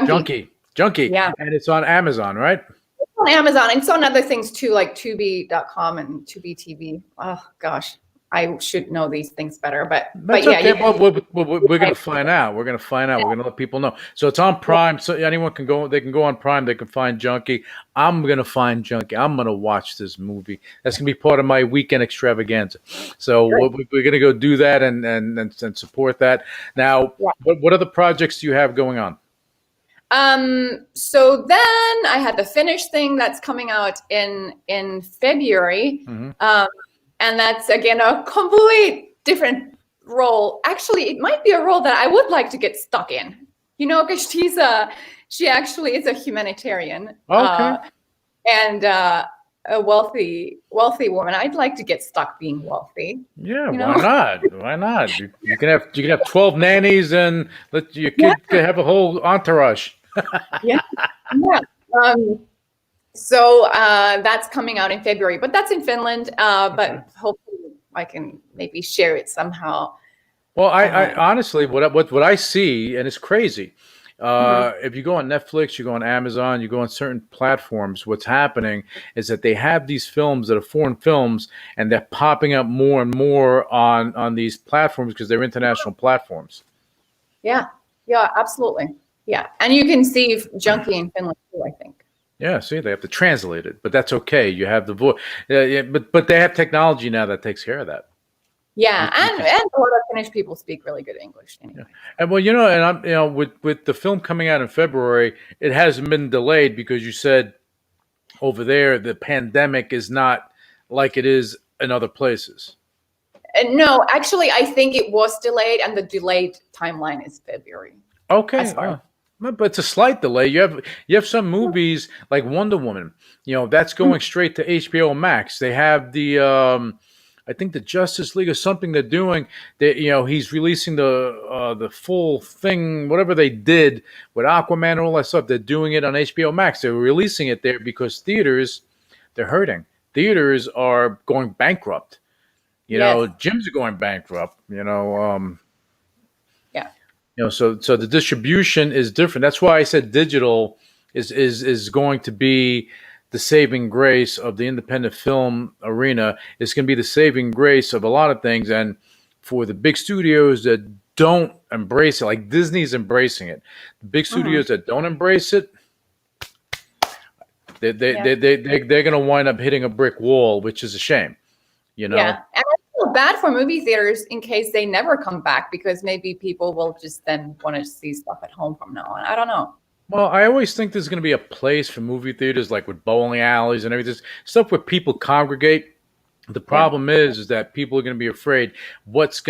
Junkie. Yeah, and it's on Amazon, right? It's on Amazon. It's on other things too, like Tubi.com and Tubi TV. Oh gosh. I should know these things better, but yeah. Okay. Well, we're going to find out. We're going to find out. We're going to let people know. So it's on Prime. So anyone can go. They can go on Prime. They can find Junkie. I'm going to find Junkie. I'm going to watch this movie. That's going to be part of my weekend extravaganza. So we're going to go do that and support that. Now, what other projects do you have going on? So then I had the Finnish thing that's coming out in February. Mm-hmm. And that's, again, a complete different role. Actually, it might be a role that I would like to get stuck in, because she actually is a humanitarian. Okay. And a wealthy woman. I'd like to get stuck being wealthy. Yeah, why not? You can have 12 nannies and let your kid have a whole entourage. Yeah. So that's coming out in February, but that's in Finland. But hopefully can maybe share it somehow. Well, I honestly, what I see, and it's crazy. Mm-hmm. If you go on Netflix, you go on Amazon, you go on certain platforms, what's happening is that they have these films that are foreign films, and they're popping up more and more on these platforms because they're international platforms. Yeah, absolutely. Yeah, and you can see Junkie in Finland too, I think. Yeah, see, they have to translate it, but that's okay. You have the voice, but they have technology now that takes care of that. Yeah, and a lot of Finnish people speak really good English anyway. Yeah. And well, and I'm, with the film coming out in February, it hasn't been delayed because you said over there the pandemic is not like it is in other places. No, actually, I think it was delayed, and the delayed timeline is February. Okay, but it's a slight delay. You have some movies like Wonder Woman. That's going straight to HBO Max. They have the I think the Justice League or something they're doing. He's releasing the full thing, whatever they did with Aquaman and all that stuff. They're doing it on HBO Max. They're releasing it there because theaters, they're hurting. Theaters are going bankrupt. Gyms are going bankrupt. So the distribution is different. That's why I said digital is going to be the saving grace of the independent film arena. It's going to be the saving grace of a lot of things. And for the big studios that don't embrace it, like Disney's embracing it, the big studios that don't embrace it, they're going to wind up hitting a brick wall, which is a shame. Yeah, and I feel bad for movie theaters in case they never come back, because maybe people will just then want to see stuff at home from now on. I don't know. Well, I always think there's going to be a place for movie theaters, like with bowling alleys and everything, stuff where people congregate. The problem is that people are going to be afraid. What is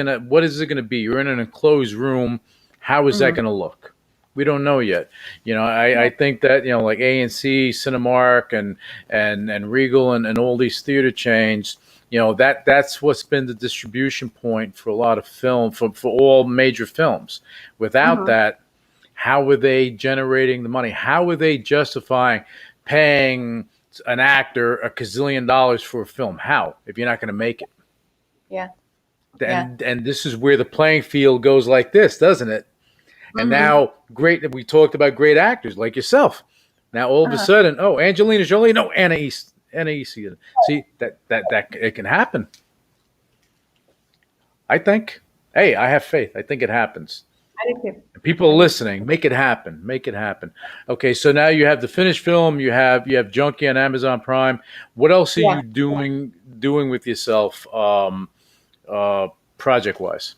it going to be? You're in an enclosed room. How is that going to look? We don't know yet. I think that, like A&C, Cinemark, and Regal and all these theater chains, that's what's been the distribution point for a lot of film, for all major films. Without that, how are they generating the money? How are they justifying paying an actor $1 gazillion for a film? How, if you're not going to make it? Yeah. And this is where the playing field goes like this, doesn't it? And now, we talked about great actors like yourself. Now, all of a sudden, Angelina Jolie, no, Anna Easteden. See, that it can happen. I think. Hey, I have faith. I think it happens. I do too. People are listening. Make it happen. Make it happen. Okay, so now you have the finished film. You have Junkie on Amazon Prime. What else are you doing with yourself, project wise,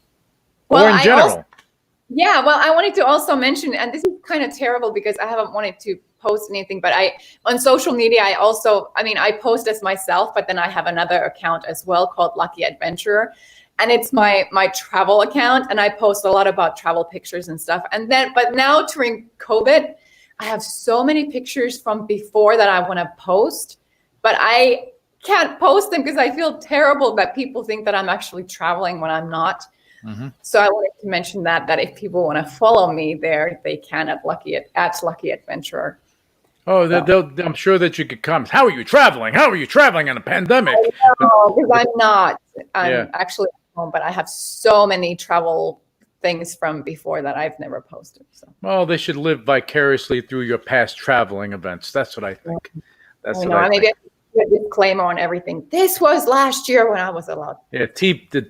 or in general? I wanted to also mention, and this is kind of terrible because I haven't wanted to post anything, but on social media, I post as myself, but then I have another account as well called Lucky Adventurer. And it's my travel account, and I post a lot about travel pictures and stuff. But now during COVID, I have so many pictures from before that I want to post, but I can't post them because I feel terrible that people think that I'm actually traveling when I'm not. So I wanted to mention that if people want to follow me there, they can at Lucky Adventurer. Oh, I'm sure that you could comment. How are you traveling? How are you traveling in a pandemic? No, because I'm not. I'm actually at home, but I have so many travel things from before that I've never posted. So. Well, they should live vicariously through your past traveling events. That's what I think. That's what I think. Maybe I should put a disclaimer on everything. This was last year when I was allowed. Yeah, the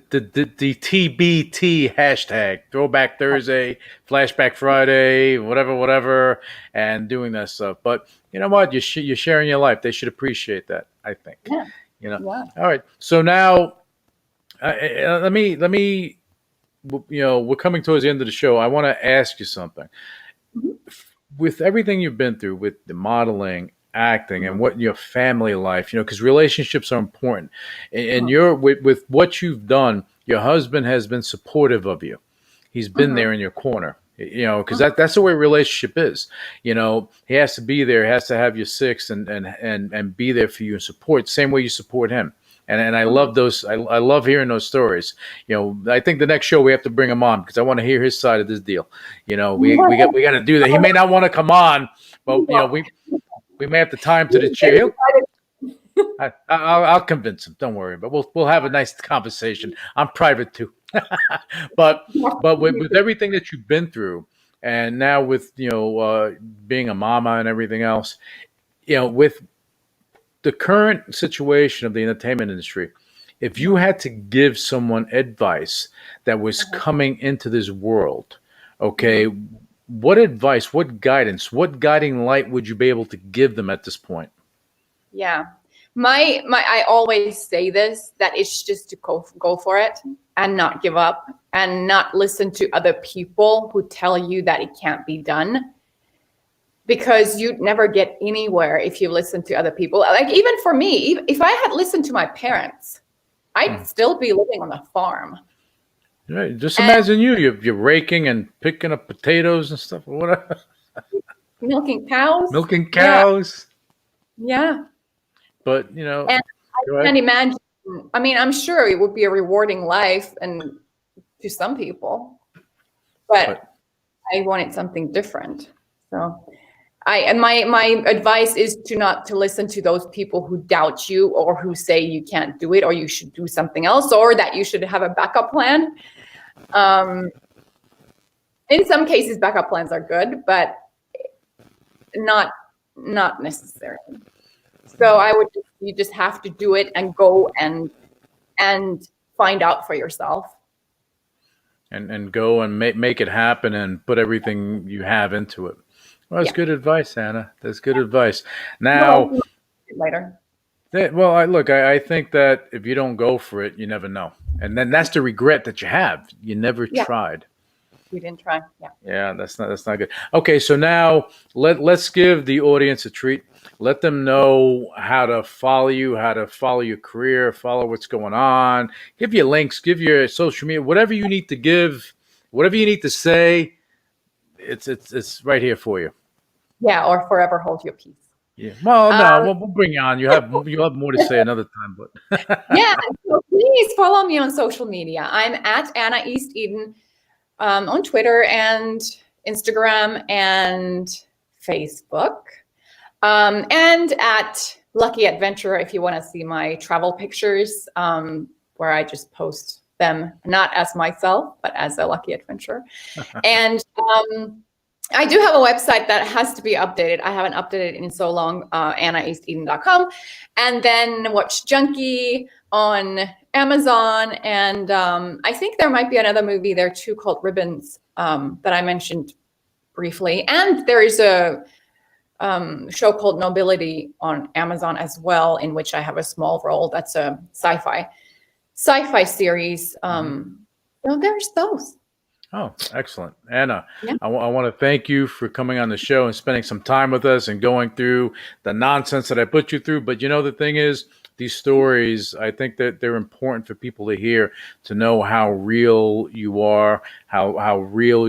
TBT hashtag, Throwback Thursday, Flashback Friday, whatever, and doing that stuff. But you know what? You're sharing your life. They should appreciate that, I think. Yeah. All right. So now, let me. We're coming towards the end of the show. I want to ask you something. With everything you've been through, with the modeling, acting, and what your family life, because relationships are important. And with what you've done, your husband has been supportive of you. He's been there in your corner. Because that's the way a relationship is. He has to be there. He has to have your six and be there for you and support, same way you support him. And I love those. I love hearing those stories. I think the next show we have to bring him on because I want to hear his side of this deal. We got to do that. He may not want to come on, but we may have to tie him to the chair. I'll convince him. Don't worry, but we'll have a nice conversation. I'm private too. but with everything that you've been through, and now with being a mama and everything else, with the current situation of the entertainment industry, if you had to give someone advice that was coming into this world, okay, what advice, what guidance, what guiding light would you be able to give them at this point? Yeah. I always say this, that it's just to go for it and not give up and not listen to other people who tell you that it can't be done, because you'd never get anywhere if you listen to other people. Like, even for me, if I had listened to my parents, I'd still be living on a farm. Right. Just imagine you're raking and picking up potatoes and stuff or whatever. Milking cows. Milking cows. Yeah. But, and I can't imagine. I mean, I'm sure it would be a rewarding life and to some people, but I wanted something different. So my advice is not to listen to those people who doubt you or who say you can't do it or you should do something else or that you should have a backup plan. In some cases, backup plans are good, but not necessarily. So you just have to do it and go and find out for yourself. And go and make it happen and put everything you have into it. Well, that's good advice, Anna. That's good advice. Now, later. Well, I think that if you don't go for it, you never know. And then that's the regret that you have. You never tried. We didn't try. Yeah. Yeah, that's not good. Okay, so now let's give the audience a treat. Let them know how to follow you, how to follow your career, follow what's going on. Give your links, give your social media, whatever you need to give, whatever you need to say. It's right here for you. Yeah, or forever hold your peace. Yeah. Well, no, we'll bring you on. You have more to say another time, but yeah. So please follow me on social media. I'm at Anna Easteden on Twitter and Instagram and Facebook, and at Lucky Adventure if you want to see my travel pictures, where I just post them not as myself but as a Lucky Adventure. And I do have a website that has to be updated. I haven't updated it in so long, annaeasteden.com. And then Watch Junkie on Amazon. And I think there might be another movie there too called Ribbons that I mentioned briefly. And there is a show called Nobility on Amazon as well, in which I have a small role. That's a sci-fi series. There's those. Oh, excellent. Anna, yeah. I want to thank you for coming on the show and spending some time with us and going through the nonsense that I put you through. But the thing is, these stories, I think that they're important for people to hear, to know how real you are, how real,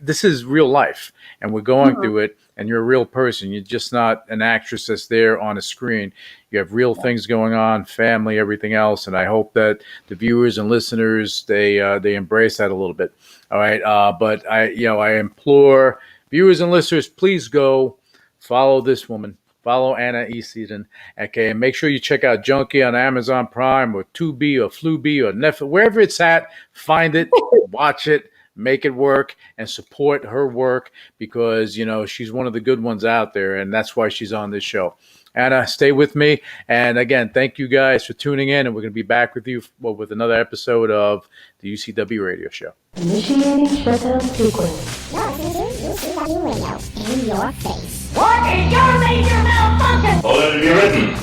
this is real life and we're going through it, and you're a real person. You're just not an actress that's there on a screen. You have real things going on, family, everything else. And I hope that the viewers and listeners, they embrace that a little bit. All right. But I implore viewers and listeners, please go follow this woman. Follow Anna Easteden. Okay, and make sure you check out Junkie on Amazon Prime or Tubi or Flubi or Netflix, wherever it's at. Find it, watch it, make it work, and support her work, because she's one of the good ones out there, and that's why she's on this show. Anna, stay with me. And again, thank you guys for tuning in, and we're going to be back with you with another episode of the UCW Radio Show. Initiating shutdown sequence. You're listening to UCW Radio in your face. What is your major malfunction? So let it be written.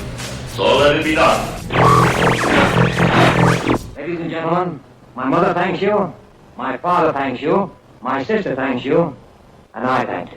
So let it be done. Ladies and gentlemen, my mother thanks you, my father thanks you, my sister thanks you, and I thank you.